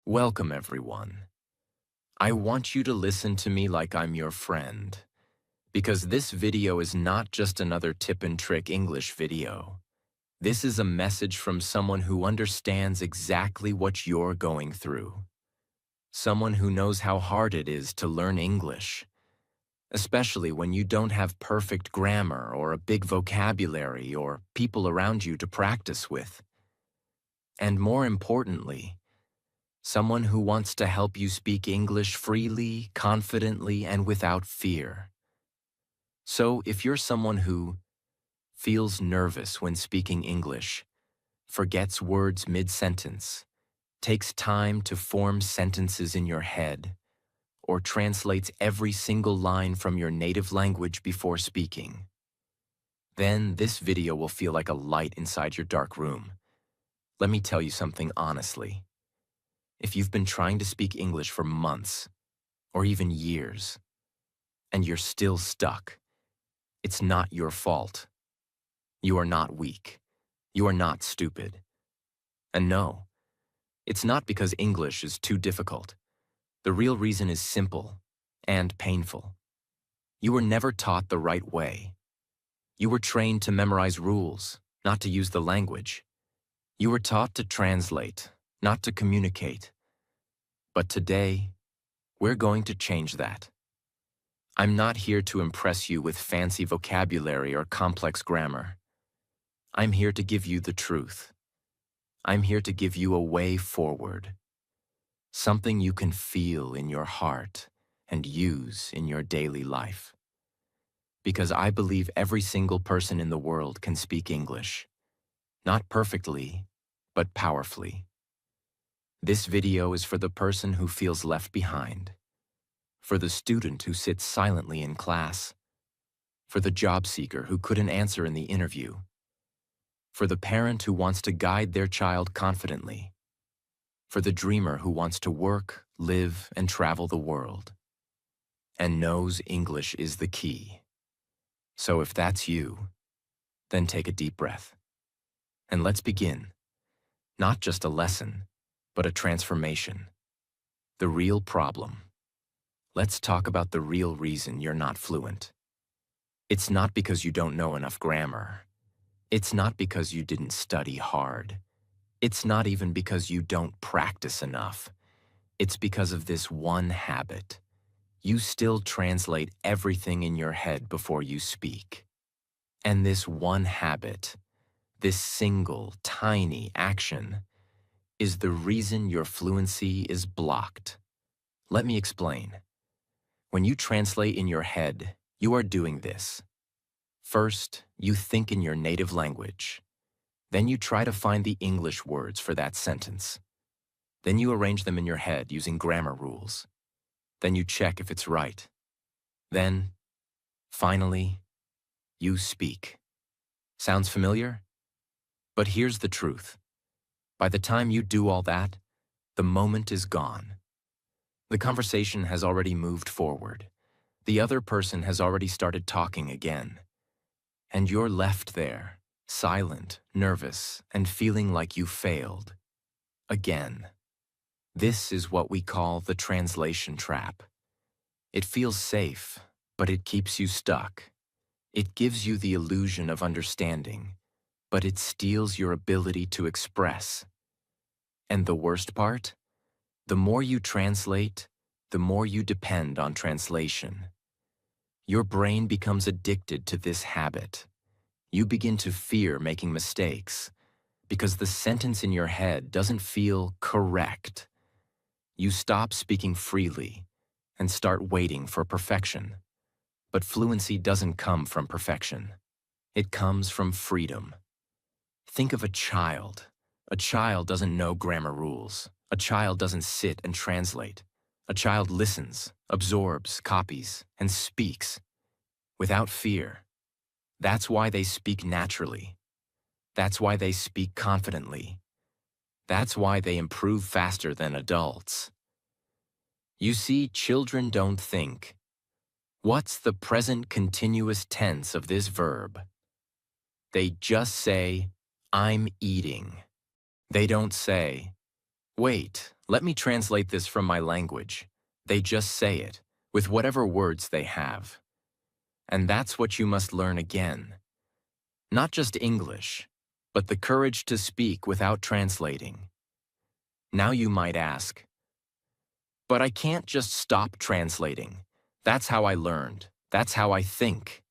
Welcome, everyone. I want you to listen to me like I'm your friend, because this video is not just another tip and trick English video. This is a message from someone who understands exactly what you're going through. Someone who knows how hard it is to learn English, especially when you don't have perfect grammar or a big vocabulary or people around you to practice with. And more importantly, someone who wants to help you speak English freely, confidently, and without fear. So if you're someone who feels nervous when speaking English, forgets words mid-sentence, takes time to form sentences in your head, or translates every single line from your native language before speaking, then this video will feel like a light inside your dark room. Let me tell you something honestly. If you've been trying to speak English for months, or even years, and you're still stuck, it's not your fault. You are not weak. You are not stupid. And no, it's not because English is too difficult. The real reason is simple and painful. You were never taught the right way. You were trained to memorize rules, not to use the language. You were taught to translate, not to communicate. But today, we're going to change that. I'm not here to impress you with fancy vocabulary or complex grammar. I'm here to give you the truth. I'm here to give you a way forward. Something you can feel in your heart and use in your daily life. Because I believe every single person in the world can speak English. Not perfectly, but powerfully. This video is for the person who feels left behind. For the student who sits silently in class. For the job seeker who couldn't answer in the interview. For the parent who wants to guide their child confidently. For the dreamer who wants to work, live, and travel the world. And knows English is the key. So if that's you, then take a deep breath. And let's begin. Not just a lesson, but a transformation. The real problem. Let's talk about the real reason you're not fluent. It's not because you don't know enough grammar. It's not because you didn't study hard. It's not even because you don't practice enough. It's because of this one habit. You still translate everything in your head before you speak. And this one habit, this single, tiny action, is the reason your fluency is blocked. Let me explain. When you translate in your head, you are doing this. First, you think in your native language. Then you try to find the English words for that sentence. Then you arrange them in your head using grammar rules. Then you check if it's right. Then, finally, you speak. Sounds familiar? But here's the truth. By the time you do all that, the moment is gone. The conversation has already moved forward. The other person has already started talking again. And you're left there, silent, nervous, and feeling like you failed. Again. This is what we call the translation trap. It feels safe, but it keeps you stuck. It gives you the illusion of understanding, but it steals your ability to express. And the worst part? The more you translate, the more you depend on translation. Your brain becomes addicted to this habit. You begin to fear making mistakes because the sentence in your head doesn't feel correct. You stop speaking freely and start waiting for perfection. But fluency doesn't come from perfection. It comes from freedom. Think of a child. A child doesn't know grammar rules. A child doesn't sit and translate. A child listens, absorbs, copies, and speaks without fear. That's why they speak naturally. That's why they speak confidently. That's why they improve faster than adults. You see, children don't think. What's the present continuous tense of this verb? They just say, I'm eating. They don't say, Wait, let me translate this from my language. They just say it, with whatever words they have. And that's what you must learn again. Not just English, but the courage to speak without translating. Now you might ask, but I can't just stop translating. That's how I learned. That's how I think.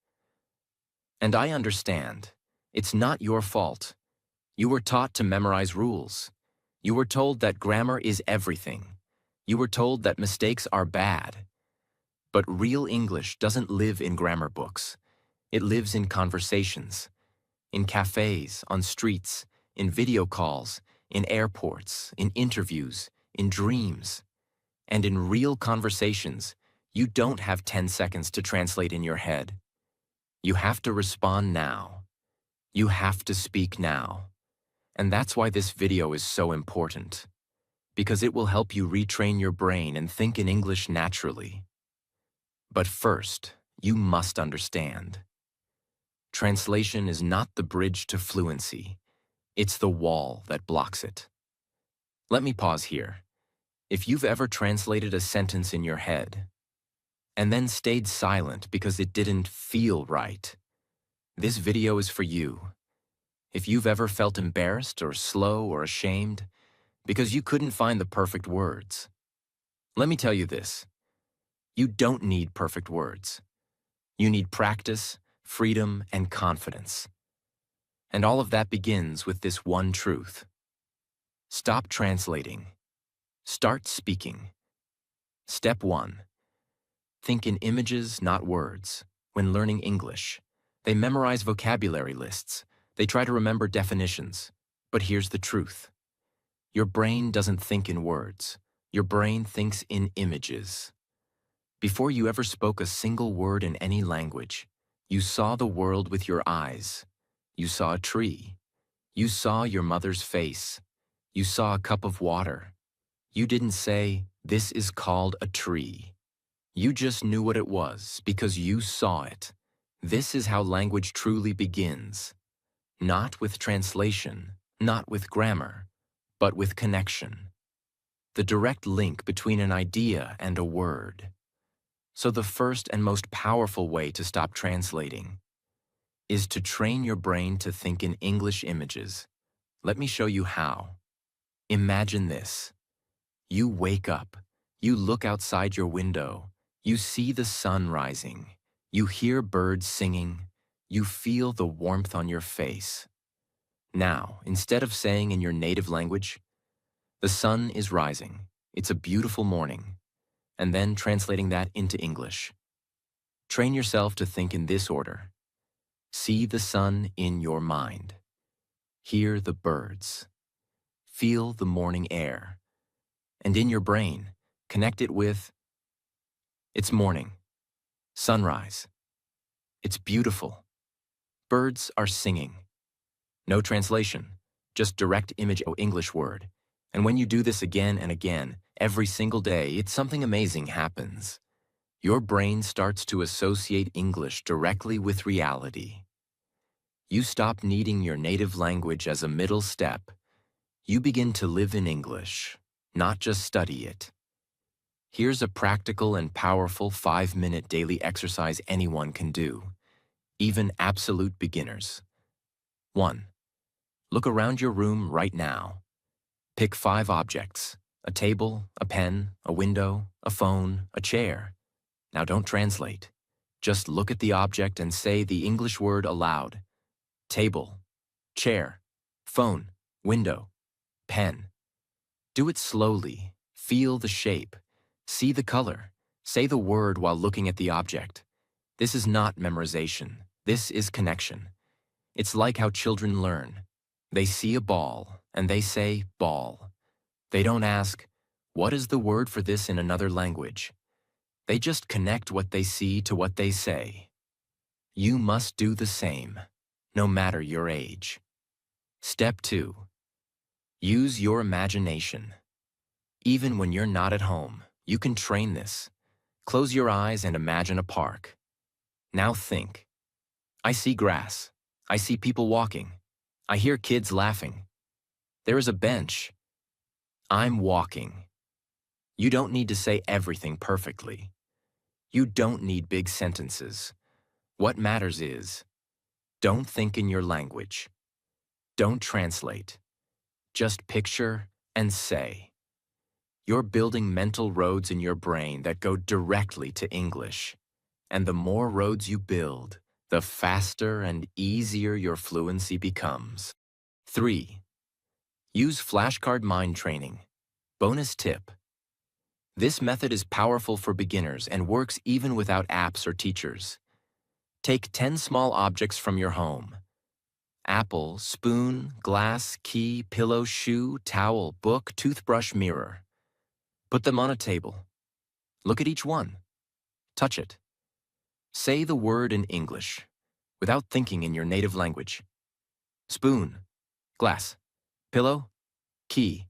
And I understand. It's not your fault. You were taught to memorize rules. You were told that grammar is everything. You were told that mistakes are bad. But real English doesn't live in grammar books. It lives in conversations, in cafes, on streets, in video calls, in airports, in interviews, in dreams. And in real conversations, you don't have 10 seconds to translate in your head. You have to respond now. You have to speak now. And that's why this video is so important. Because it will help you retrain your brain and think in English naturally. But first, you must understand. Translation is not the bridge to fluency. It's the wall that blocks it. Let me pause here. If you've ever translated a sentence in your head, and then stayed silent because it didn't feel right, this video is for you. If you've ever felt embarrassed or slow or ashamed because you couldn't find the perfect words, let me tell you this. You don't need perfect words. You need practice, freedom, and confidence. And all of that begins with this one truth. Stop translating. Start speaking. Step 1. Think in images, not words. When learning English, they memorize vocabulary lists. They try to remember definitions. But here's the truth. Your brain doesn't think in words. Your brain thinks in images. Before you ever spoke a single word in any language, you saw the world with your eyes. You saw a tree. You saw your mother's face. You saw a cup of water. You didn't say, "This is called a tree." You just knew what it was because you saw it. This is how language truly begins. Not with translation, not with grammar, but with connection. The direct link between an idea and a word. So the first and most powerful way to stop translating is to train your brain to think in English images. Let me show you how. Imagine this. You wake up, you look outside your window, you see the sun rising, you hear birds singing, you feel the warmth on your face. Now, instead of saying in your native language, "The sun is rising, it's a beautiful morning," and then translating that into English. Train yourself to think in this order. See the sun in your mind. Hear the birds. Feel the morning air. And in your brain, connect it with, it's morning, sunrise. It's beautiful. Birds are singing. No translation, just direct image or English word. And when you do this again and again, every single day, it's something amazing happens. Your brain starts to associate English directly with reality. You stop needing your native language as a middle step. You begin to live in English, not just study it. Here's a practical and powerful 5-minute daily exercise anyone can do, even absolute beginners. 1. Look around your room right now. Pick 5 objects: a table, a pen, a window, a phone, a chair. Now don't translate. Just look at the object and say the English word aloud. Table, chair, phone, window, pen. Do it slowly. Feel the shape. See the color. Say the word while looking at the object. This is not memorization. This is connection. It's like how children learn. They see a ball, and they say, ball. They don't ask, what is the word for this in another language? They just connect what they see to what they say. You must do the same, no matter your age. Step 2. Use your imagination. Even when you're not at home, you can train this. Close your eyes and imagine a park. Now think. I see grass. I see people walking. I hear kids laughing. There is a bench. I'm walking. You don't need to say everything perfectly. You don't need big sentences. What matters is, don't think in your language. Don't translate. Just picture and say. You're building mental roads in your brain that go directly to English. And the more roads you build, the faster and easier your fluency becomes. 3. Use flashcard mind training. Bonus tip. This method is powerful for beginners and works even without apps or teachers. Take 10 small objects from your home. Apple, spoon, glass, key, pillow, shoe, towel, book, toothbrush, mirror. Put them on a table. Look at each one. Touch it. Say the word in English, without thinking in your native language. Spoon, glass, pillow, key.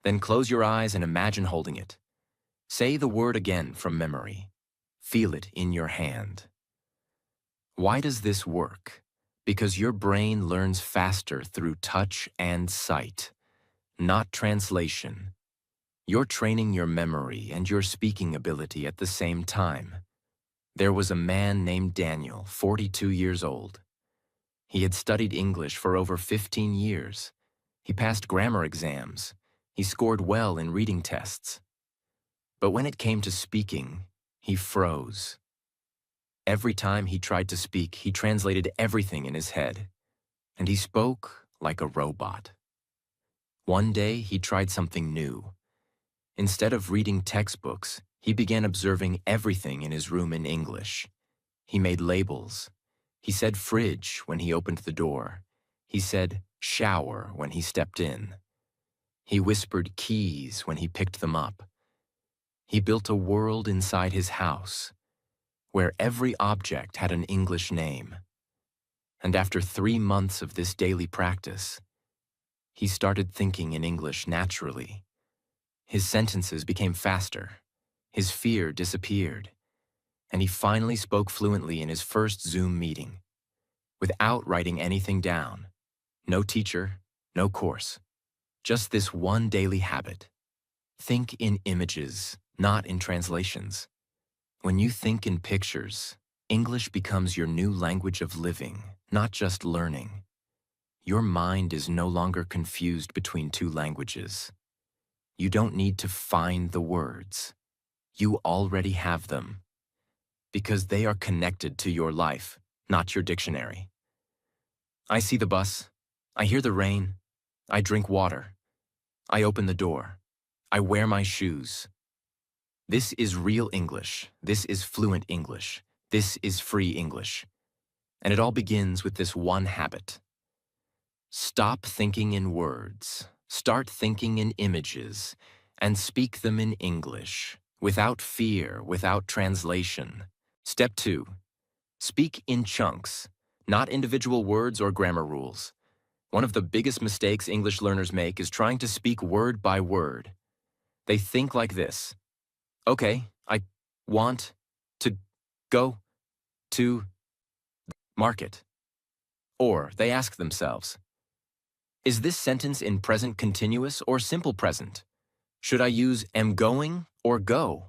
Then close your eyes and imagine holding it. Say the word again from memory. Feel it in your hand. Why does this work? Because your brain learns faster through touch and sight, not translation. You're training your memory and your speaking ability at the same time. There was a man named Daniel, 42 years old. He had studied English for over 15 years. He passed grammar exams. He scored well in reading tests. But when it came to speaking, he froze. Every time he tried to speak, he translated everything in his head, and he spoke like a robot. One day, he tried something new. Instead of reading textbooks, he began observing everything in his room in English. He made labels. He said fridge when he opened the door. He said shower when he stepped in. He whispered keys when he picked them up. He built a world inside his house, where every object had an English name. And after 3 months of this daily practice, he started thinking in English naturally. His sentences became faster. His fear disappeared. And he finally spoke fluently in his first Zoom meeting, without writing anything down. No teacher, no course. Just this one daily habit. Think in images, not in translations. When you think in pictures, English becomes your new language of living, not just learning. Your mind is no longer confused between two languages. You don't need to find the words. You already have them, because they are connected to your life, not your dictionary. I see the bus. I hear the rain. I drink water. I open the door. I wear my shoes. This is real English. This is fluent English. This is free English. And it all begins with this one habit. Stop thinking in words. Start thinking in images, and speak them in English, without fear, without translation. Step 2. Speak in chunks, not individual words or grammar rules. One of the biggest mistakes English learners make is trying to speak word by word. They think like this. Okay, I want to go to market. Or they ask themselves, is this sentence in present continuous or simple present? Should I use am going or go?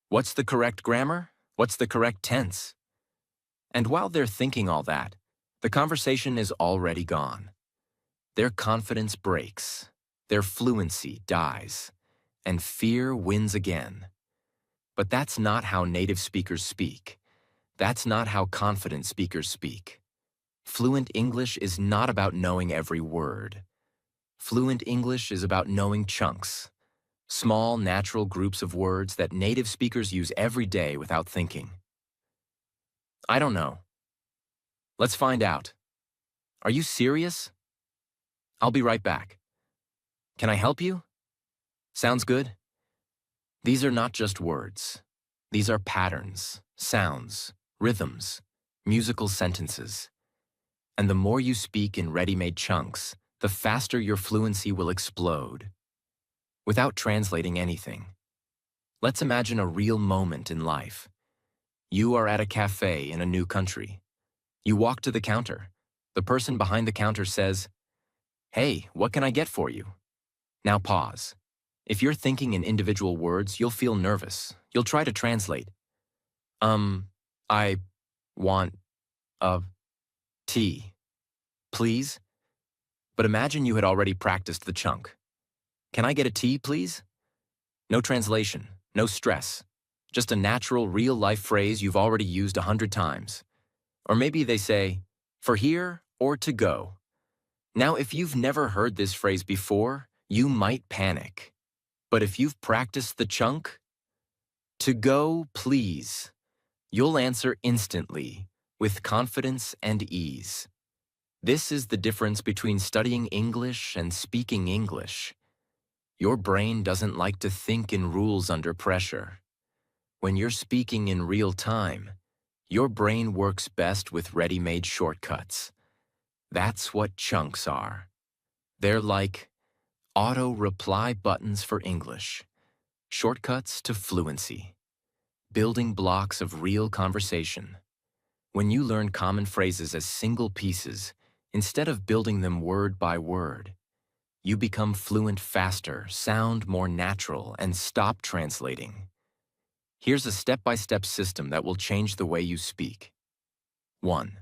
What's the correct grammar? What's the correct tense? And while they're thinking all that, the conversation is already gone. Their confidence breaks, their fluency dies, and fear wins again. But that's not how native speakers speak. That's not how confident speakers speak. Fluent English is not about knowing every word. Fluent English is about knowing chunks, small, natural groups of words that native speakers use every day without thinking. I don't know. Let's find out. Are you serious? I'll be right back. Can I help you? Sounds good? These are not just words. These are patterns, sounds, rhythms, musical sentences. And the more you speak in ready-made chunks, the faster your fluency will explode. Without translating anything. Let's imagine a real moment in life. You are at a cafe in a new country. You walk to the counter. The person behind the counter says, "Hey, what can I get for you?" Now pause. If you're thinking in individual words, you'll feel nervous. You'll try to translate. I want a tea, please? But imagine you had already practiced the chunk. Can I get a tea, please? No translation, no stress. Just a natural, real-life phrase you've already used 100 times. Or maybe they say, for here or to go. Now, if you've never heard this phrase before, you might panic. But if you've practiced the chunk, to go, please, you'll answer instantly, with confidence and ease. This is the difference between studying English and speaking English. Your brain doesn't like to think in rules under pressure. When you're speaking in real time, your brain works best with ready-made shortcuts. That's what chunks are. They're like auto-reply buttons for English, shortcuts to fluency, building blocks of real conversation. When you learn common phrases as single pieces, instead of building them word by word, you become fluent faster, sound more natural, and stop translating. Here's a step-by-step system that will change the way you speak. 1.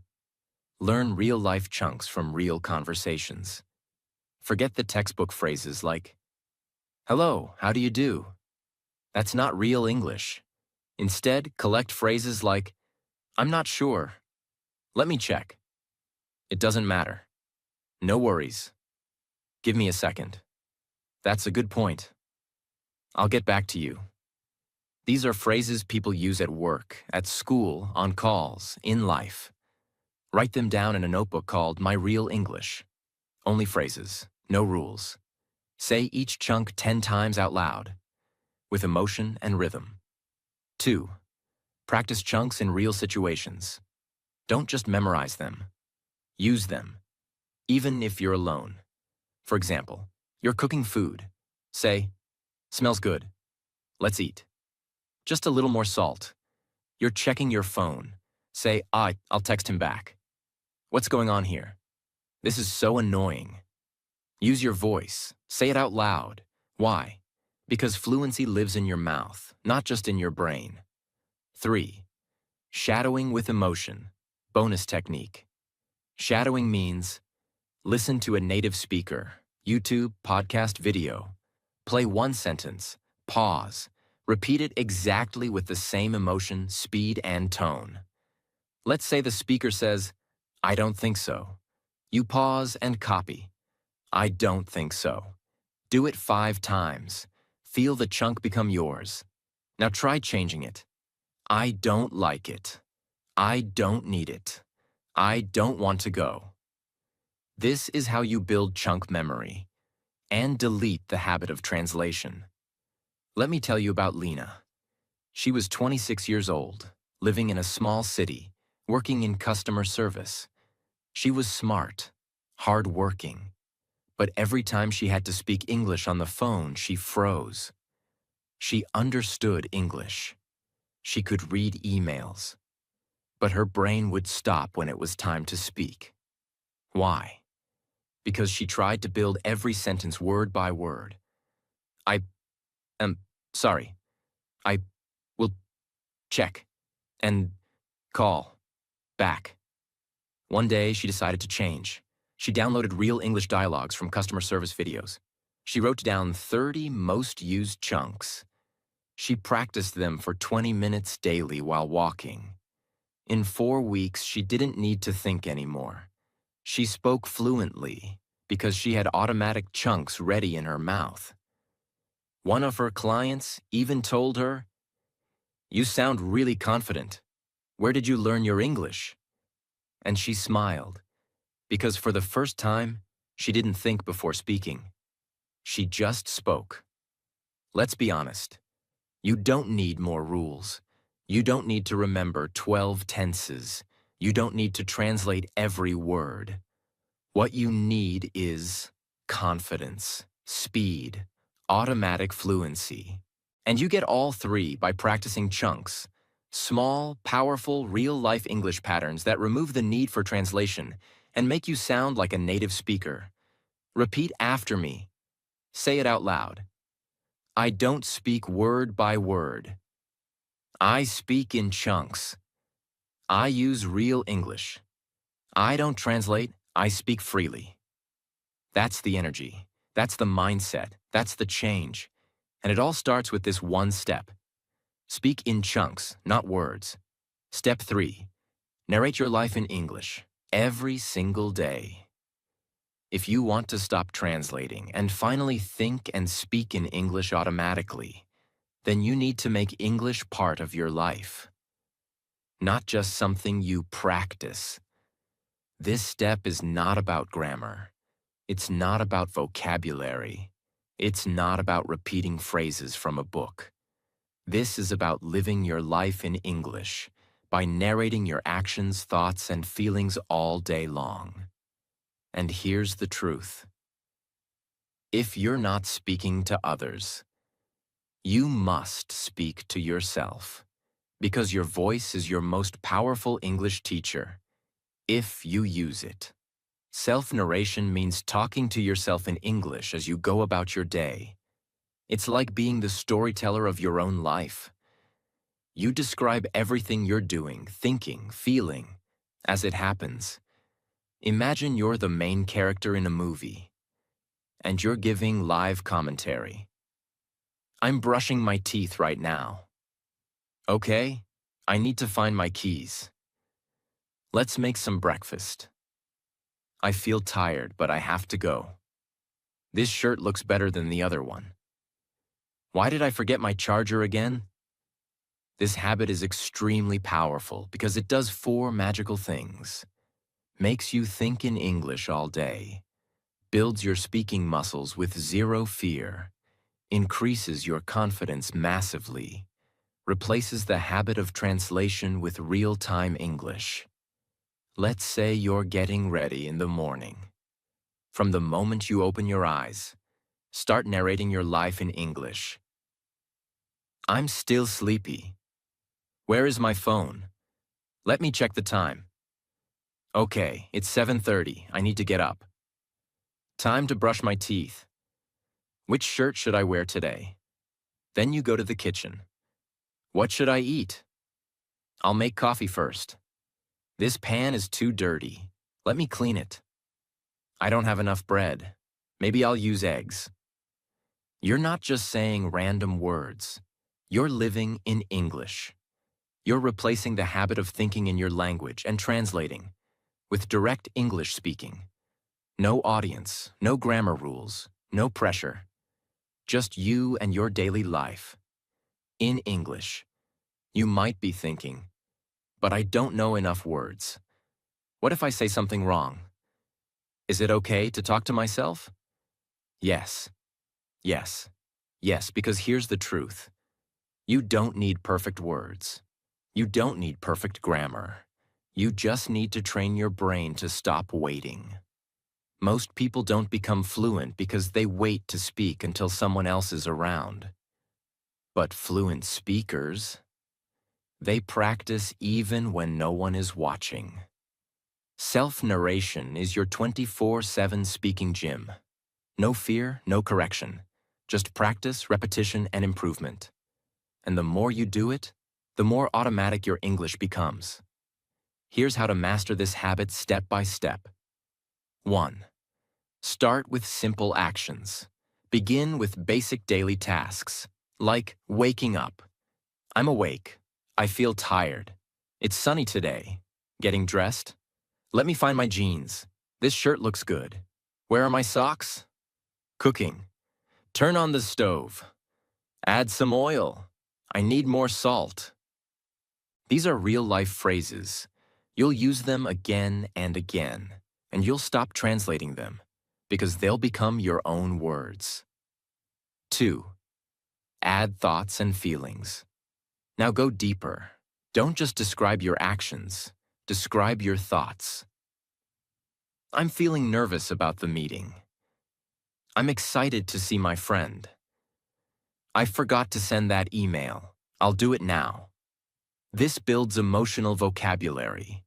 Learn real-life chunks from real conversations. Forget the textbook phrases like, hello, how do you do? That's not real English. Instead, collect phrases like, I'm not sure. Let me check. It doesn't matter. No worries. Give me a second. That's a good point. I'll get back to you. These are phrases people use at work, at school, on calls, in life. Write them down in a notebook called My Real English. Only phrases, no rules. Say each chunk 10 times out loud, with emotion and rhythm. 2. Practice chunks in real situations. Don't just memorize them. Use them, even if you're alone. For example, you're cooking food. Say, smells good. Let's eat. Just a little more salt. You're checking your phone. Say, I'll text him back. What's going on here? This is so annoying. Use your voice. Say it out loud. Why? Because fluency lives in your mouth, not just in your brain. 3. Shadowing with emotion. Bonus technique. Shadowing means listen to a native speaker, YouTube, podcast, video. Play one sentence, pause, repeat it exactly with the same emotion, speed, and tone. Let's say the speaker says, I don't think so. You pause and copy. I don't think so. Do it 5 times. Feel the chunk become yours. Now try changing it. I don't like it. I don't need it. I don't want to go. This is how you build chunk memory and delete the habit of translation. Let me tell you about Lena. She was 26 years old, living in a small city, working in customer service. She was smart, hardworking, but every time she had to speak English on the phone, she froze. She understood English. She could read emails, but her brain would stop when it was time to speak. Why? Because she tried to build every sentence word by word. I am sorry. I will check and call back. One day, she decided to change. She downloaded real English dialogues from customer service videos. She wrote down 30 most used chunks. She practiced them for 20 minutes daily while walking. In 4 weeks, she didn't need to think anymore. She spoke fluently because she had automatic chunks ready in her mouth. One of her clients even told her, "You sound really confident. Where did you learn your English?" And she smiled, because for the first time, she didn't think before speaking. She just spoke. Let's be honest. You don't need more rules. You don't need to remember 12 tenses. You don't need to translate every word. What you need is confidence, speed, automatic fluency. And you get all 3 by practicing chunks, small, powerful, real-life English patterns that remove the need for translation and make you sound like a native speaker. Repeat after me. Say it out loud. I don't speak word by word. I speak in chunks. I use real English. I don't translate, I speak freely. That's the energy. That's the mindset. That's the change. And it all starts with this one step. Speak in chunks, not words. Step 3. Narrate your life in English every single day. If you want to stop translating and finally think and speak in English automatically, then you need to make English part of your life, not just something you practice. This step is not about grammar. It's not about vocabulary. It's not about repeating phrases from a book. This is about living your life in English by narrating your actions, thoughts, and feelings all day long. And here's the truth. If you're not speaking to others, you must speak to yourself, because your voice is your most powerful English teacher, if you use it. Self-narration means talking to yourself in English as you go about your day. It's like being the storyteller of your own life. You describe everything you're doing, thinking, feeling, as it happens. Imagine you're the main character in a movie, and you're giving live commentary. I'm brushing my teeth right now. Okay, I need to find my keys. Let's make some breakfast. I feel tired, but I have to go. This shirt looks better than the other one. Why did I forget my charger again? This habit is extremely powerful because it does 4 magical things. Makes you think in English all day. Builds your speaking muscles with 0 fear. Increases your confidence massively. Replaces the habit of translation with real-time English. Let's say you're getting ready in the morning. From the moment you open your eyes, start narrating your life in English. I'm still sleepy. Where is my phone? Let me check the time. Okay, it's 7:30. I need to get up. Time to brush my teeth. Which shirt should I wear today? Then you go to the kitchen. What should I eat? I'll make coffee first. This pan is too dirty. Let me clean it. I don't have enough bread. Maybe I'll use eggs. You're not just saying random words. You're living in English. You're replacing the habit of thinking in your language and translating with direct English speaking. No audience, no grammar rules, no pressure. Just you and your daily life. In English. You might be thinking, but I don't know enough words. What if I say something wrong? Is it okay to talk to myself? Yes. Yes. Yes, because here's the truth. You don't need perfect words. You don't need perfect grammar. You just need to train your brain to stop waiting. Most people don't become fluent because they wait to speak until someone else is around. But fluent speakers, they practice even when no one is watching. Self-narration is your 24/7 speaking gym. No fear, no correction. Just practice, repetition, and improvement. And the more you do it, the more automatic your English becomes. Here's how to master this habit step by step. 1. Start with simple actions. Begin with basic daily tasks, like waking up. I'm awake. I feel tired. It's sunny today. Getting dressed? Let me find my jeans. This shirt looks good. Where are my socks? Cooking. Turn on the stove. Add some oil. I need more salt. These are real-life phrases. You'll use them again and again, and you'll stop translating them, because they'll become your own words. 2. Add thoughts and feelings. Now go deeper. Don't just describe your actions. Describe your thoughts. I'm feeling nervous about the meeting. I'm excited to see my friend. I forgot to send that email. I'll do it now. This builds emotional vocabulary,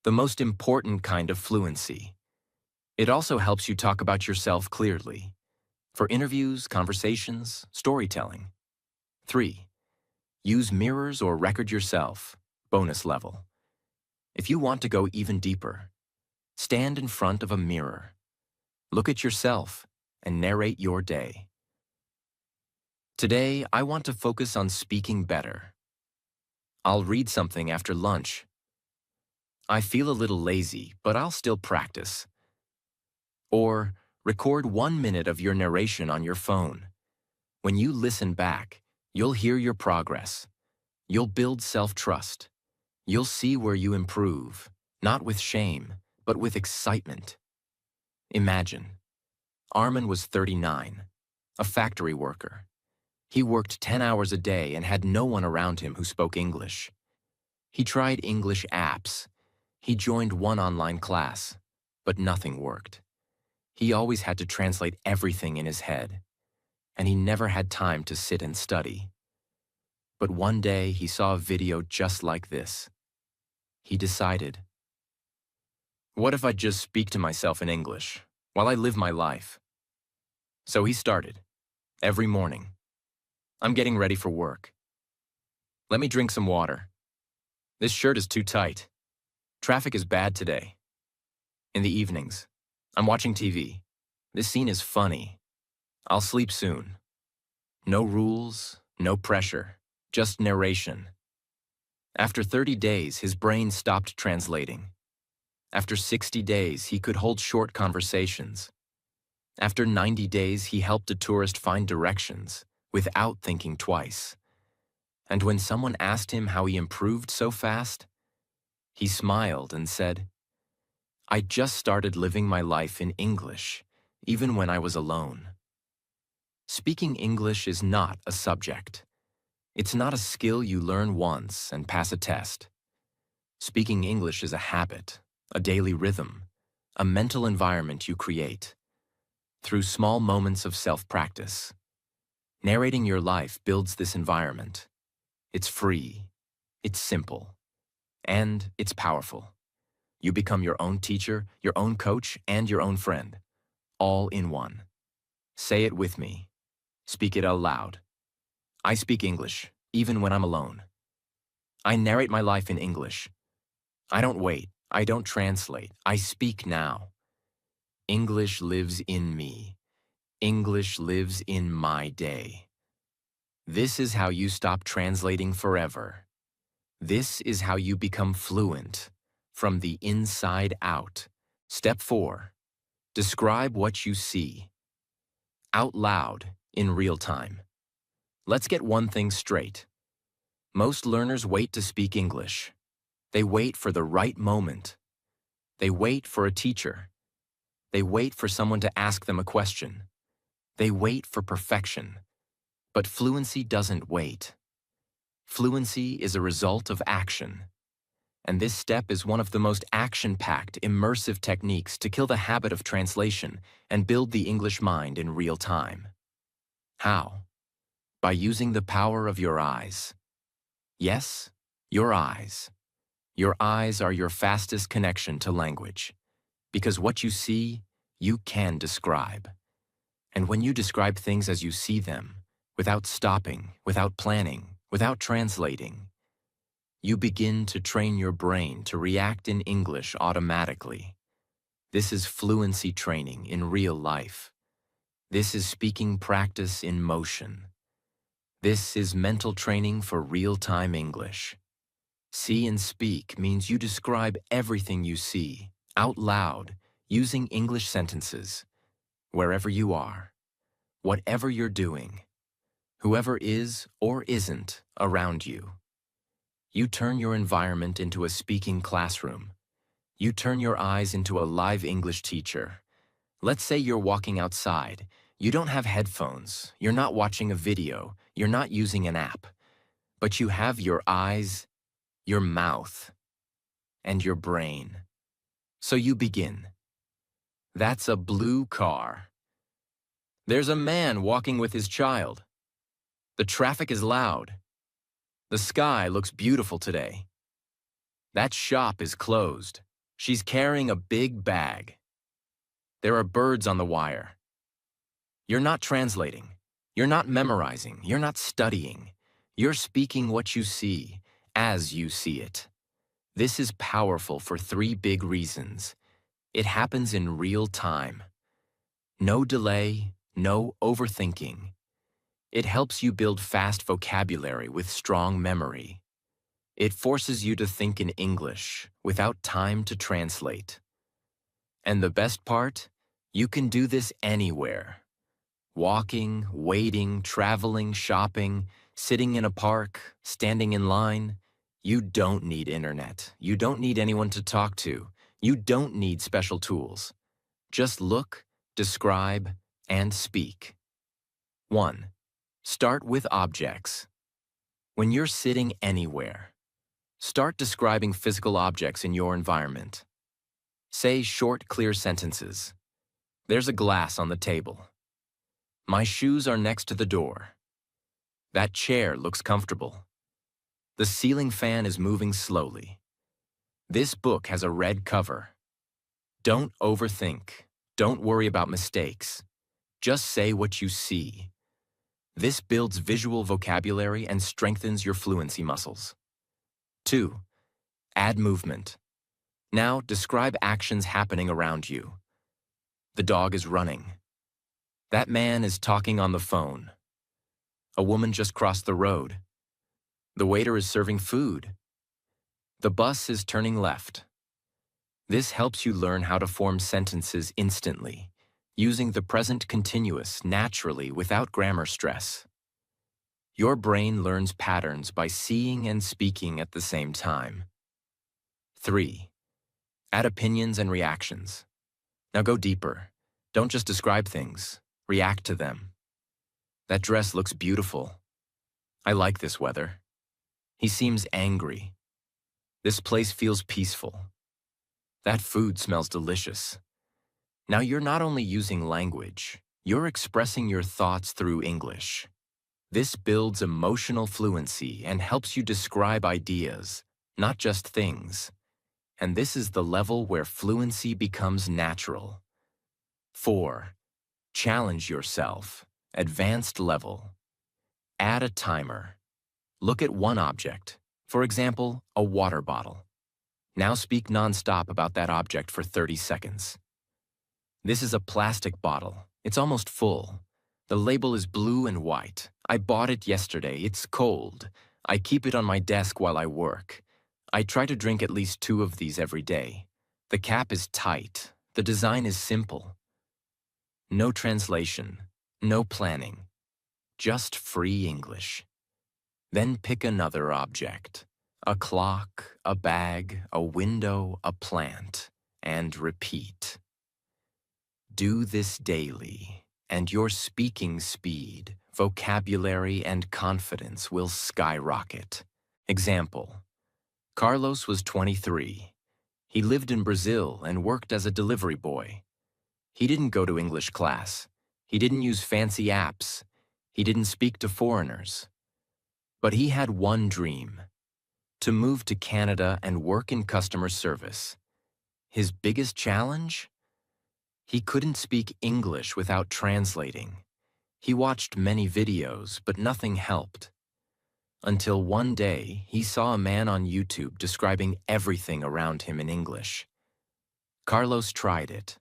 the most important kind of fluency. It also helps you talk about yourself clearly. For interviews, conversations, storytelling. 3. Use mirrors or record yourself, bonus level. If you want to go even deeper, stand in front of a mirror. Look at yourself and narrate your day. Today, I want to focus on speaking better. I'll read something after lunch. I feel a little lazy, but I'll still practice. Or record 1 minute of your narration on your phone. When you listen back, you'll hear your progress. You'll build self-trust. You'll see where you improve, not with shame, but with excitement. Imagine, Armin was 39, a factory worker. He worked 10 hours a day and had no one around him who spoke English. He tried English apps. He joined one online class, but nothing worked. He always had to translate everything in his head, and he never had time to sit and study. But one day he saw a video just like this. He decided, what if I just speak to myself in English while I live my life? So he started, every morning. I'm getting ready for work. Let me drink some water. This shirt is too tight. Traffic is bad today. In the evenings, I'm watching TV. This scene is funny. I'll sleep soon. No rules, no pressure, just narration. After 30 days, his brain stopped translating. After 60 days, he could hold short conversations. After 90 days, he helped a tourist find directions without thinking twice. And when someone asked him how he improved so fast, he smiled and said, I just started living my life in English, even when I was alone. Speaking English is not a subject. It's not a skill you learn once and pass a test. Speaking English is a habit, a daily rhythm, a mental environment you create. Through small moments of self-practice. Narrating your life builds this environment. It's free, it's simple, and it's powerful. You become your own teacher, your own coach, and your own friend, all in one. Say it with me. Speak it out loud. I speak English, even when I'm alone. I narrate my life in English. I don't wait. I don't translate. I speak now. English lives in me. English lives in my day. This is how you stop translating forever. This is how you become fluent, from the inside out. Step 4. Describe what you see. Out loud, in real time. Let's get one thing straight. Most learners wait to speak English. They wait for the right moment. They wait for a teacher. They wait for someone to ask them a question. They wait for perfection. But fluency doesn't wait. Fluency is a result of action. And this step is one of the most action-packed, immersive techniques to kill the habit of translation and build the English mind in real time. How? By using the power of your eyes. Yes, your eyes. Your eyes are your fastest connection to language. Because what you see, you can describe. And when you describe things as you see them, without stopping, without planning, without translating, you begin to train your brain to react in English automatically. This is fluency training in real life. This is speaking practice in motion. This is mental training for real-time English. See and speak means you describe everything you see, out loud, using English sentences, wherever you are, whatever you're doing, whoever is or isn't around you. You turn your environment into a speaking classroom. You turn your eyes into a live English teacher. Let's say you're walking outside. You don't have headphones. You're not watching a video. You're not using an app. But you have your eyes, your mouth, and your brain. So you begin. That's a blue car. There's a man walking with his child. The traffic is loud. The sky looks beautiful today. That shop is closed. She's carrying a big bag. There are birds on the wire. You're not translating. You're not memorizing. You're not studying. You're speaking what you see, as you see it. This is powerful for three big reasons. It happens in real time. No delay, no overthinking. It helps you build fast vocabulary with strong memory. It forces you to think in English without time to translate. And the best part? You can do this anywhere. Walking, waiting, traveling, shopping, sitting in a park, standing in line. You don't need internet. You don't need anyone to talk to. You don't need special tools. Just look, describe, and speak. 1. Start with objects. When you're sitting anywhere, start describing physical objects in your environment. Say short, clear sentences. There's a glass on the table. My shoes are next to the door. That chair looks comfortable. The ceiling fan is moving slowly. This book has a red cover. Don't overthink. Don't worry about mistakes. Just say what you see. This builds visual vocabulary and strengthens your fluency muscles. 2. Add movement. Now describe actions happening around you. The dog is running. That man is talking on the phone. A woman just crossed the road. The waiter is serving food. The bus is turning left. This helps you learn how to form sentences instantly, using the present continuous naturally without grammar stress. Your brain learns patterns by seeing and speaking at the same time. 3. Add opinions and reactions. Now go deeper. Don't just describe things. React to them. That dress looks beautiful. I like this weather. He seems angry. This place feels peaceful. That food smells delicious. Now you're not only using language, you're expressing your thoughts through English. This builds emotional fluency and helps you describe ideas, not just things. And this is the level where fluency becomes natural. 4. Challenge yourself. Advanced level. Add a timer. Look at one object. For example, a water bottle. Now speak non-stop about that object for 30 seconds. This is a plastic bottle. It's almost full. The label is blue and white. I bought it yesterday. It's cold. I keep it on my desk while I work. I try to drink at least 2 of these every day. The cap is tight. The design is simple. No translation, no planning. Just free English. Then pick another object. A clock, a bag, a window, a plant, and repeat. Do this daily, and your speaking speed, vocabulary, and confidence will skyrocket. Example: Carlos was 23. He lived in Brazil and worked as a delivery boy. He didn't go to English class. He didn't use fancy apps. He didn't speak to foreigners. But he had one dream: to move to Canada and work in customer service. His biggest challenge? He couldn't speak English without translating. He watched many videos, but nothing helped. Until one day, he saw a man on YouTube describing everything around him in English. Carlos tried it.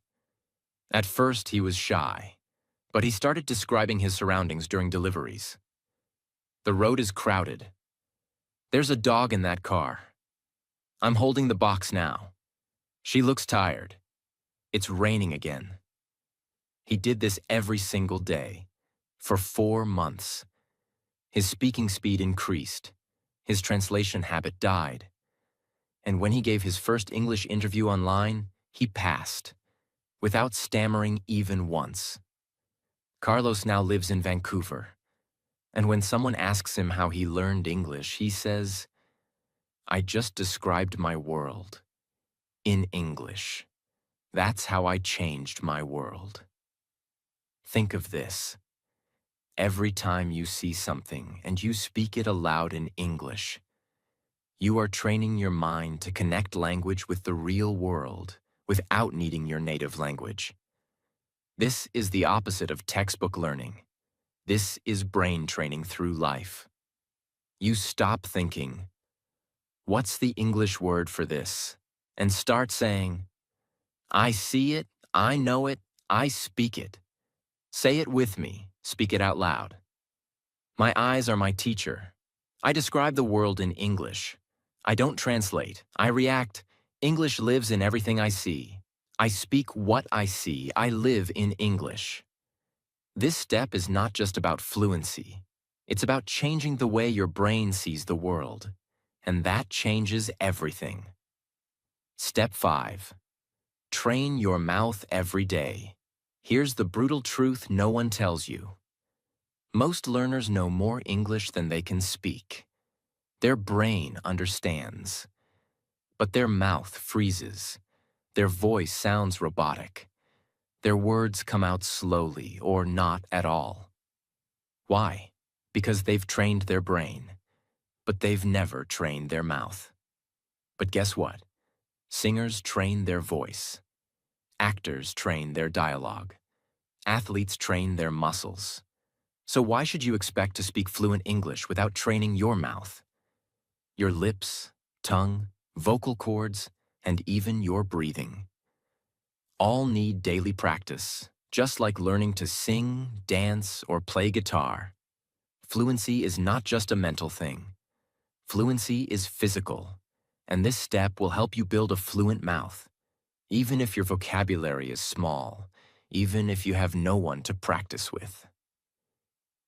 At first, he was shy, but he started describing his surroundings during deliveries. The road is crowded. There's a dog in that car. I'm holding the box now. She looks tired. It's raining again. He did this every single day, for 4 months. His speaking speed increased. His translation habit died. And when he gave his first English interview online, he passed, without stammering even once. Carlos now lives in Vancouver. And when someone asks him how he learned English, he says, "I just described my world in English. That's how I changed my world." Think of this. Every time you see something and you speak it aloud in English, you are training your mind to connect language with the real world without needing your native language. This is the opposite of textbook learning. This is brain training through life. You stop thinking, "What's the English word for this?" and start saying, "I see it, I know it, I speak it." Say it with me, speak it out loud. My eyes are my teacher. I describe the world in English. I don't translate, I react. English lives in everything I see. I speak what I see, I live in English. This step is not just about fluency. It's about changing the way your brain sees the world. And that changes everything. Step 5. Train your mouth every day. Here's the brutal truth no one tells you. Most learners know more English than they can speak. Their brain understands. But their mouth freezes. Their voice sounds robotic. Their words come out slowly or not at all. Why? Because they've trained their brain. But they've never trained their mouth. But guess what? Singers train their voice. Actors train their dialogue. Athletes train their muscles. So why should you expect to speak fluent English without training your mouth? Your lips, tongue, vocal cords, and even your breathing. All need daily practice, just like learning to sing, dance, or play guitar. Fluency is not just a mental thing. Fluency is physical, and this step will help you build a fluent mouth, even if your vocabulary is small, even if you have no one to practice with.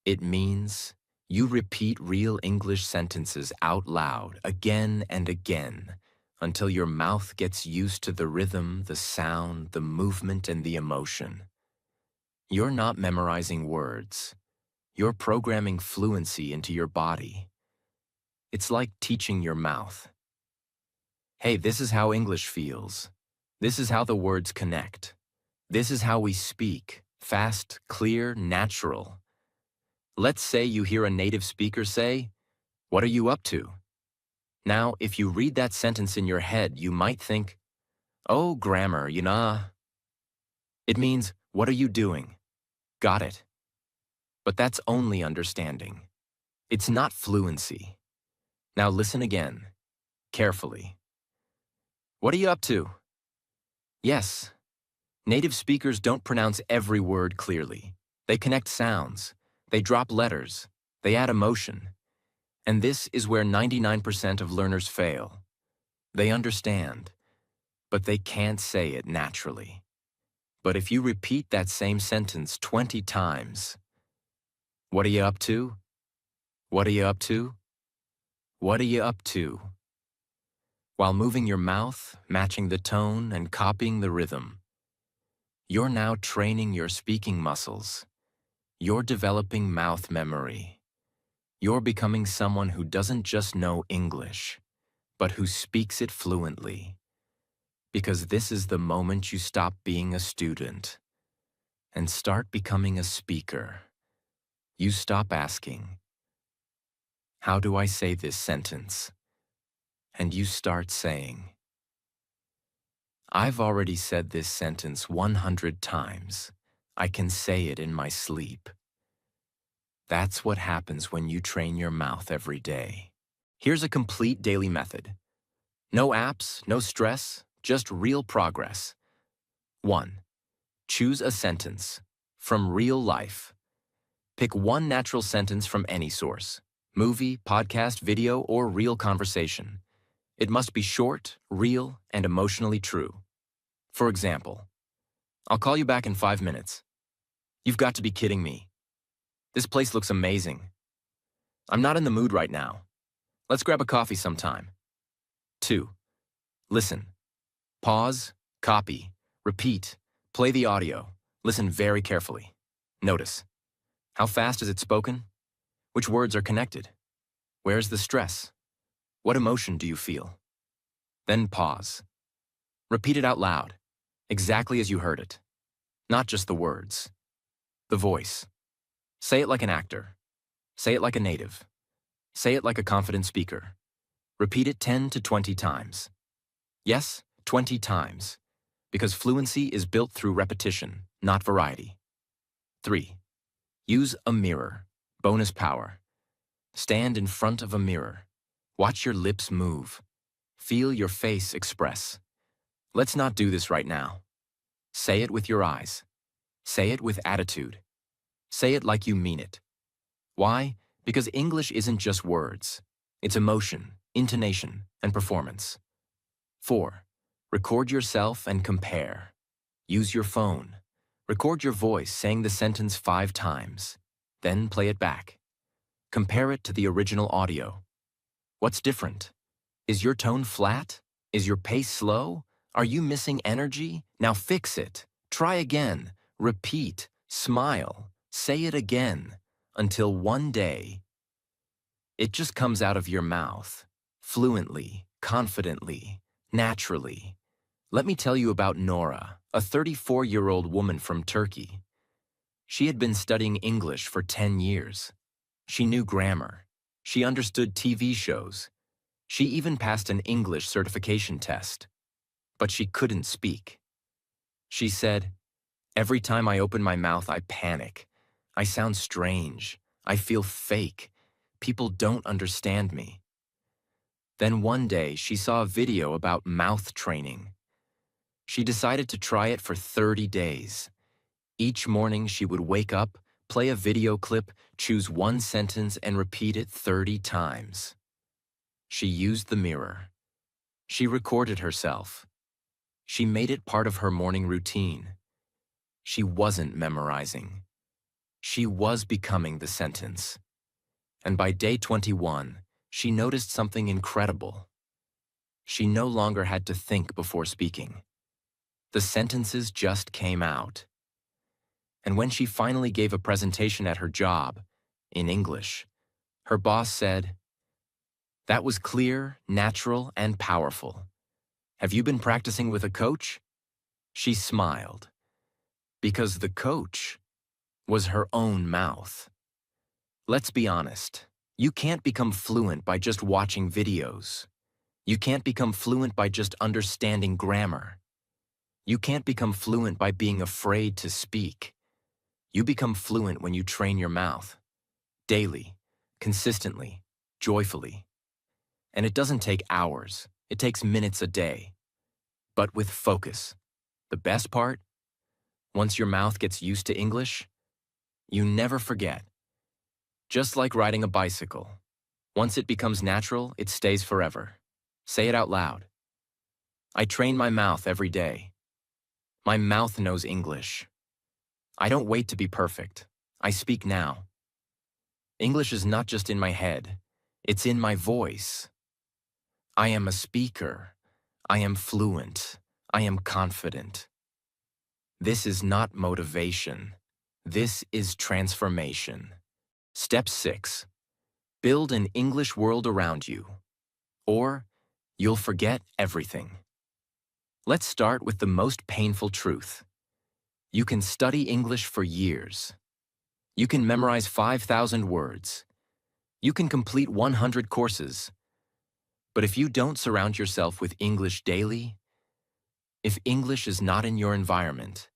It means you repeat real English sentences out loud again and again until your mouth gets used to the rhythm, the sound, the movement, and the emotion. You're not memorizing words. You're programming fluency into your body. It's like teaching your mouth. Hey, this is how English feels. This is how the words connect. This is how we speak, fast, clear, natural. Let's say you hear a native speaker say, "What are you up to?" Now, if you read that sentence in your head, you might think, "Oh, grammar, you know." It means, "What are you doing?" Got it. But that's only understanding. It's not fluency. Now listen again, carefully. "What are you up to?" Yes. Native speakers don't pronounce every word clearly. They connect sounds. They drop letters. They add emotion. And this is where 99% of learners fail. They understand, but they can't say it naturally. But if you repeat that same sentence 20 times, "What are you up to? What are you up to? What are you up to?" while moving your mouth, matching the tone, and copying the rhythm, you're now training your speaking muscles. You're developing mouth memory. You're becoming someone who doesn't just know English, but who speaks it fluently. Because this is the moment you stop being a student and start becoming a speaker. You stop asking, "How do I say this sentence?" And you start saying, "I've already said this sentence 100 times. I can say it in my sleep." That's what happens when you train your mouth every day. Here's a complete daily method. No apps, no stress, just real progress. 1. Choose a sentence from real life. Pick one natural sentence from any source: movie, podcast, video, or real conversation. It must be short, real, and emotionally true. For example, "I'll call you back in 5 minutes." "You've got to be kidding me. This place looks amazing." "I'm not in the mood right now. Let's grab a coffee sometime." 2. Listen. Pause, copy, repeat, play the audio. Listen very carefully. Notice. How fast is it spoken? Which words are connected? Where's the stress? What emotion do you feel? Then pause. Repeat it out loud, exactly as you heard it. Not just the words. The voice. Say it like an actor. Say it like a native. Say it like a confident speaker. Repeat it 10 to 20 times. Yes, 20 times. Because fluency is built through repetition, not variety. 3. Use a mirror. Bonus power. Stand in front of a mirror. Watch your lips move. Feel your face express. Let's not do this right now. Say it with your eyes. Say it with attitude. Say it like you mean it. Why? Because English isn't just words. It's emotion, intonation, and performance. 4. Record yourself and compare. Use your phone. Record your voice saying the sentence 5 times. Then play it back. Compare it to the original audio. What's different? Is your tone flat? Is your pace slow? Are you missing energy? Now fix it. Try again. Repeat. Smile. Say it again. Until one day, it just comes out of your mouth. Fluently, confidently, naturally. Let me tell you about Nora, a 34-year-old woman from Turkey. She had been studying English for 10 years. She knew grammar. She understood TV shows. She even passed an English certification test. But she couldn't speak. She said, "Every time I open my mouth, I panic. I sound strange. I feel fake. People don't understand me." Then one day, she saw a video about mouth training. She decided to try it for 30 days. Each morning, she would wake up, play a video clip, choose one sentence, and repeat it 30 times. She used the mirror. She recorded herself. She made it part of her morning routine. She wasn't memorizing. She was becoming the sentence. And by day 21, she noticed something incredible. She no longer had to think before speaking. The sentences just came out. And when she finally gave a presentation at her job, in English, her boss said, "That was clear, natural, and powerful. Have you been practicing with a coach?" She smiled, because the coach was her own mouth. Let's be honest. You can't become fluent by just watching videos. You can't become fluent by just understanding grammar. You can't become fluent by being afraid to speak. You become fluent when you train your mouth. Daily, consistently, joyfully. And it doesn't take hours. It takes minutes a day. But with focus. The best part? Once your mouth gets used to English, you never forget. Just like riding a bicycle. Once it becomes natural, it stays forever. Say it out loud. I train my mouth every day. My mouth knows English. I don't wait to be perfect. I speak now. English is not just in my head. It's in my voice. I am a speaker. I am fluent. I am confident. This is not motivation. This is transformation. Step 6. Build an English world around you, or you'll forget everything. Let's start with the most painful truth. You can study English for years. You can memorize 5,000 words. You can complete 100 courses. But if you don't surround yourself with English daily, if English is not in your environment,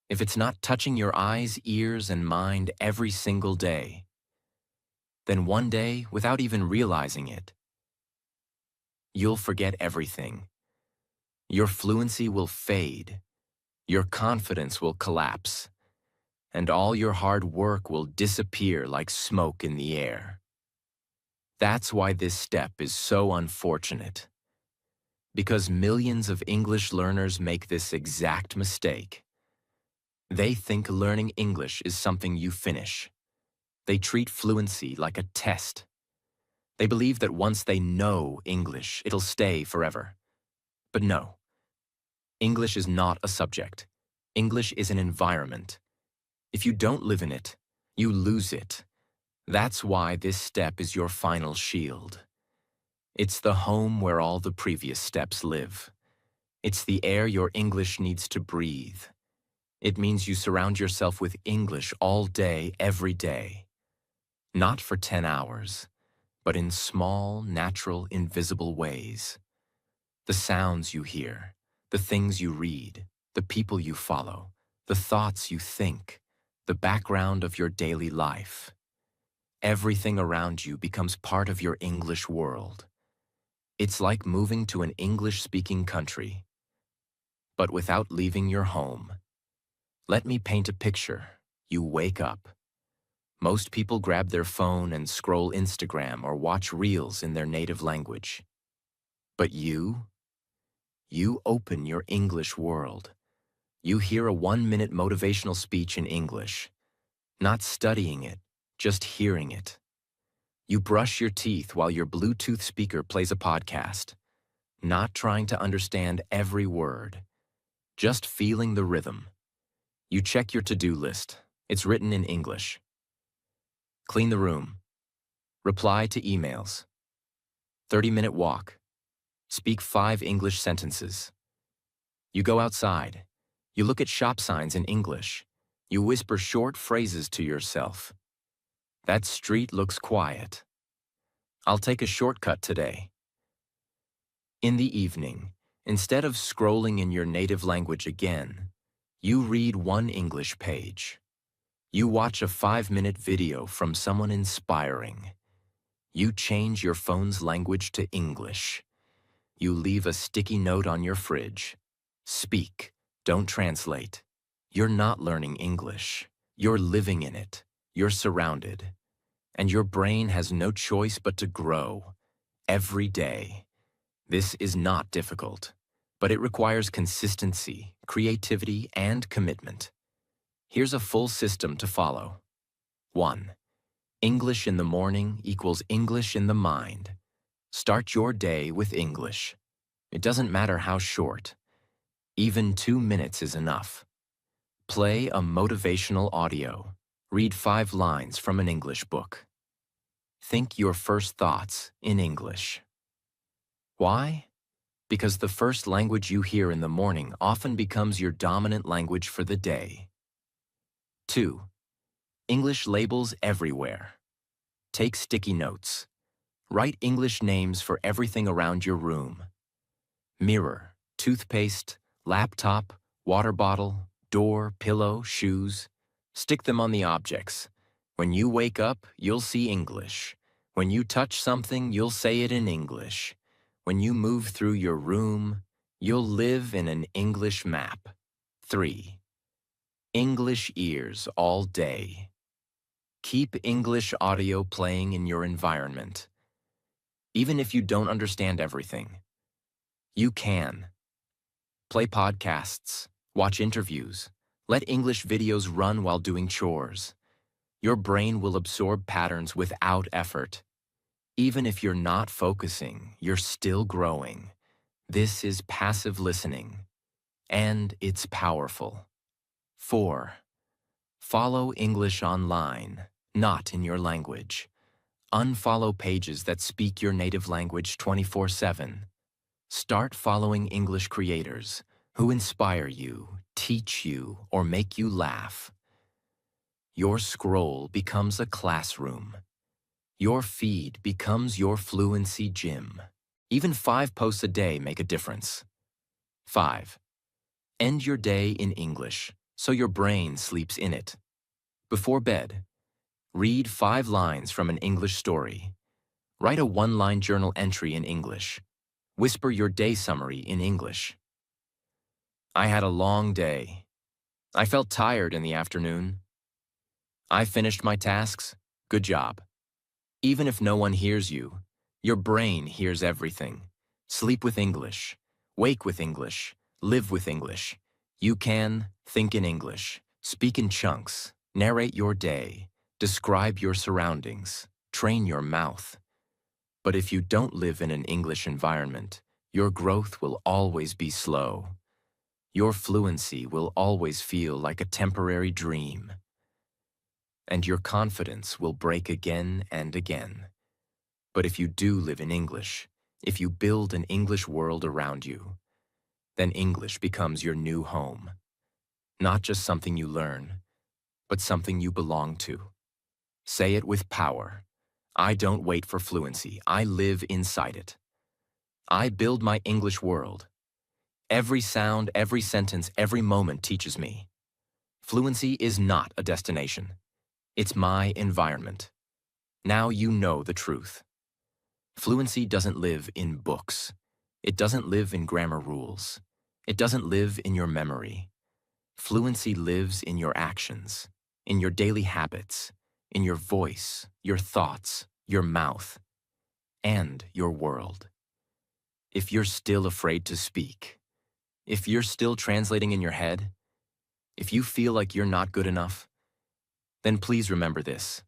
if it's not touching your eyes, ears, and mind every single day, then one day, without even realizing it, you'll forget everything. Your fluency will fade, your confidence will collapse, and all your hard work will disappear like smoke in the air. That's why this step is so unfortunate. Because millions of English learners make this exact mistake. They think learning English is something you finish. They treat fluency like a test. They believe that once they know English, it'll stay forever. But no. English is not a subject. English is an environment. If you don't live in it, you lose it. That's why this step is your final shield. It's the home where all the previous steps live. It's the air your English needs to breathe. It means you surround yourself with English all day, every day. Not for 10 hours, but in small, natural, invisible ways. The sounds you hear, the things you read, the people you follow, the thoughts you think, the background of your daily life. Everything around you becomes part of your English world. It's like moving to an English-speaking country, but without leaving your home. Let me paint a picture. You wake up. Most people grab their phone and scroll Instagram or watch reels in their native language. But you open your English world. You hear a 1-minute motivational speech in English, not studying it, just hearing it. You brush your teeth while your Bluetooth speaker plays a podcast, not trying to understand every word, just feeling the rhythm. You check your to-do list. It's written in English. Clean the room. Reply to emails. 30-minute walk. Speak 5 English sentences. You go outside. You look at shop signs in English. You whisper short phrases to yourself. That street looks quiet. I'll take a shortcut today. In the evening, instead of scrolling in your native language again, you read 1 English page. You watch a 5-minute video from someone inspiring. You change your phone's language to English. You leave a sticky note on your fridge. Speak, don't translate. You're not learning English. You're living in it. You're surrounded. And your brain has no choice but to grow every day. This is not difficult, but it requires consistency, creativity, and commitment. Here's a full system to follow. 1. English in the morning equals English in the mind. Start your day with English. It doesn't matter how short. Even 2 minutes is enough. Play a motivational audio. Read 5 lines from an English book. Think your first thoughts in English. Why? Because the first language you hear in the morning often becomes your dominant language for the day. 2. English labels everywhere. Take sticky notes. Write English names for everything around your room. Mirror, toothpaste, laptop, water bottle, door, pillow, shoes. Stick them on the objects. When you wake up, you'll see English. When you touch something, you'll say it in English. When you move through your room, you'll live in an English map. 3. English ears all day. Keep English audio playing in your environment. Even if you don't understand everything, you can. Play podcasts, watch interviews, let English videos run while doing chores. Your brain will absorb patterns without effort. Even if you're not focusing, you're still growing. This is passive listening, and it's powerful. 4. Follow English online, not in your language. Unfollow pages that speak your native language 24/7. Start following English creators who inspire you, teach you, or make you laugh. Your scroll becomes a classroom. Your feed becomes your fluency gym. Even 5 posts a day make a difference. 5. End your day in English, so your brain sleeps in it. Before bed, read 5 lines from an English story. Write a 1-line journal entry in English. Whisper your day summary in English. I had a long day. I felt tired in the afternoon. I finished my tasks. Good job. Even if no one hears you, your brain hears everything. Sleep with English. Wake with English. Live with English. You can think in English. Speak in chunks. Narrate your day. Describe your surroundings. Train your mouth. But if you don't live in an English environment, your growth will always be slow. Your fluency will always feel like a temporary dream. And your confidence will break again and again. But if you do live in English, if you build an English world around you, then English becomes your new home. Not just something you learn, but something you belong to. Say it with power. I don't wait for fluency. I live inside it. I build my English world. Every sound, every sentence, every moment teaches me. Fluency is not a destination. It's my environment. Now you know the truth. Fluency doesn't live in books. It doesn't live in grammar rules. It doesn't live in your memory. Fluency lives in your actions, in your daily habits, in your voice, your thoughts, your mouth, and your world. If you're still afraid to speak, if you're still translating in your head, if you feel like you're not good enough, then please remember this.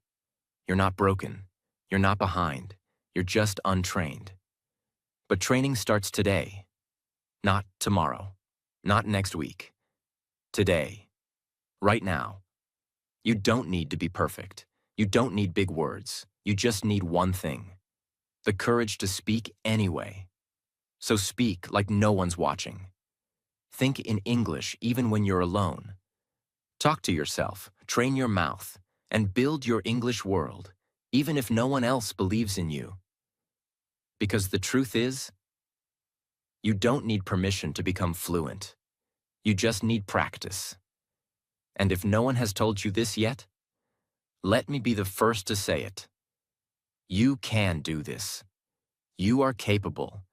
You're not broken. You're not behind. You're just untrained. But training starts today, not tomorrow, not next week. Today, right now. You don't need to be perfect. You don't need big words. You just need one thing: the courage to speak anyway. So speak like no one's watching. Think in English even when you're alone. Talk to yourself, train your mouth, and build your English world, even if no one else believes in you. Because the truth is, you don't need permission to become fluent. You just need practice. And if no one has told you this yet, let me be the first to say it. You can do this. You are capable,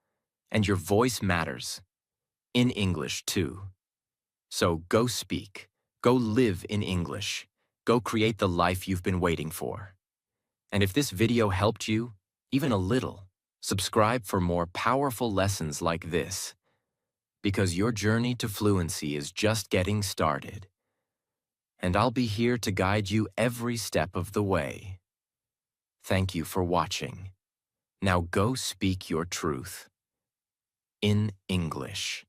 and your voice matters. In English, too. So go speak. Go live in English. Go create the life you've been waiting for. And if this video helped you, even a little, subscribe for more powerful lessons like this. Because your journey to fluency is just getting started. And I'll be here to guide you every step of the way. Thank you for watching. Now go speak your truth. In English.